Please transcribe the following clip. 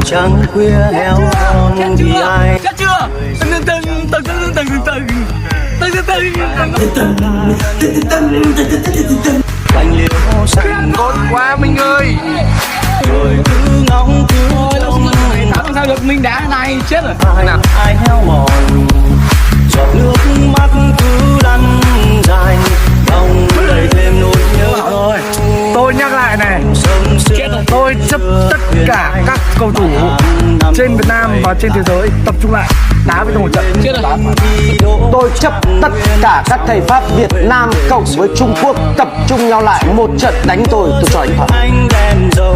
trăng khuya heo hon vì ai Chết chưa? cành liễu xanh Tốt quá Minh ơi. rồi cứ ngóng cứ trông Thắng làm sao được, Minh đá này chết rồi. ai heo mòn giọt nước mắt cứ lăn dài lòng đầy thêm nỗi nhớ Rồi, tôi nhắc lại này, sớm xưa tôi chấp tất cả các cầu thủ trên Việt Nam và trên thế giới tập trung lại đá với tôi một trận. Chết rồi. Tôi chấp tất cả các thầy Pháp Việt Nam cộng với Trung Quốc tập trung nhau lại một trận đánh tôi cho anh Thuận. anh đèn dầu